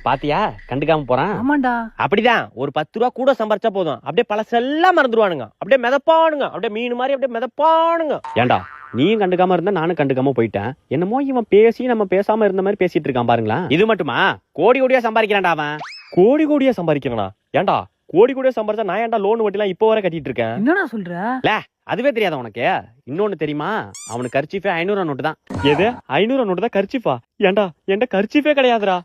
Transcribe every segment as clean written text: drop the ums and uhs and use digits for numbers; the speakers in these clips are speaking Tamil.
பாத்தியா கண்டுக்காம போறான். ஆமாண்டா. அப்படிதான் ஒரு 10 ரூபா கூட சம்பாரிச்சா போதும், அப்படியே பழசெல்லாம் மறந்துடுவானுங்க, அப்படியே மிதப்பானுங்க, அப்படியே மீன் மாதிரி அப்படியே மிதப்பானுங்க. ஏண்டா நீயும் கண்டுக்காம இருந்தா நானும் கண்டுக்காம போயிட்டேன். என்னமோ இவன் பேசி நம்ம பேசாம இருந்த மாதிரி பேசிட்டு இருக்கான் பாருங்களா. இது மட்டுமா, கோடி கோடியா சம்பாதிக்கிறான்டா அவன். கோடி கோடியா சம்பாதிக்கிறானா? ஏன்டா கோடி கோடியா சம்பாரிச்சா நான் ஏன்டா லோன் வட்டிலாம் இப்போ வரை கட்டிட்டு இருக்கேன்? என்னடா சொல்ற? அதுவே தெரியாத உனக்கு? இன்னொன்னு தெரியுமா, அவனுக்கு கர்ச்சீஃபே 500 நோட்டு தான். எது 500 நோட்டு தான் கர்ச்சீஃபா? ஏன்டா என்கிட்ட கர்ச்சீஃபே கிடையாதுடா.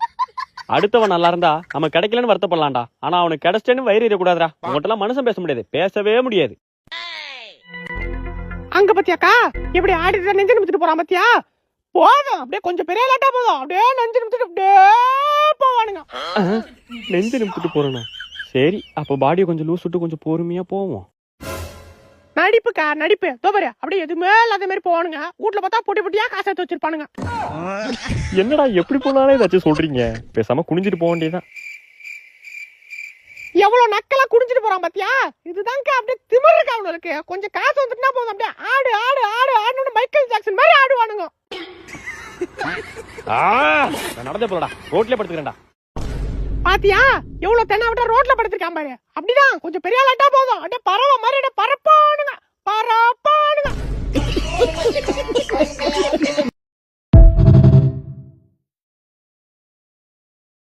அடுத்தவன் நல்லா இருந்தா அவன் கிடைக்கலன்னு வருத்தப்படலாம்டா. ஆனா அவனுக்கு கிடைச்சேன்னு வயிறு எறியக்கூடாதுடா. உங்கள்கிட்ட எல்லாம் மனுஷன் பேச முடியாது, பேசவே முடியாது. அங்க பத்தியாக்கா எப்படி ஆடிட்டு நெஞ்சு நிமித்திட்டு போறான் பத்தியா? போதும் அப்படியே கொஞ்சம் பெரிய லாட்டா போதும், அப்படியே நெஞ்சு நிமித்திட்டு அப்படியே போவானுங்க. நெஞ்சு நிமித்திட்டு போறேனா? சரி அப்ப பாடியை கொஞ்சம் லூஸ் விட்டு கொஞ்சம் பொறுமையா போவோம். நடிப்புக்கா நடிப்பு தோபரு அப்படியே எதுவுமே இல்லாத மாதிரி போவானுங்க. வீட்டுல பார்த்தா பொட்டி பொட்டியா காசு எடுத்து வச்சிருப்பானுங்க. என்னடா எப்படி போனாலும் ஏதாச்சும் சொல்றீங்க? பேசாம குனிஞ்சிட்டு போக வேண்டியதான். எவ்வளவு நக்கலா குடிச்சிட்டு போறான் பாத்தியா? இதுதான்க்கா அப்படியே திமிரு இருக்கா அவனுக்கு. கொஞ்சம் காசு வந்துட்டுனா போதும், அப்படியே ஆடு ஆடு ஆடு ஆடுன்னு மைக்கேல் ஜாக்சன் மாதிரி ஆடுவானுங்க. நான் நடந்தே போறடா, ரோட்லயே படுத்துக்கிறேன்டா. பாத்தியா எவ்வளவு தென்னை விட்டா ரோட்ல படுத்திருக்கான் பாரு. அப்படிதான் கொஞ்சம் பெரிய ஆளாட்டா போதும், அப்படியே பறவை மாதிரி பறப்பானுங்க பறப்பானுங்க.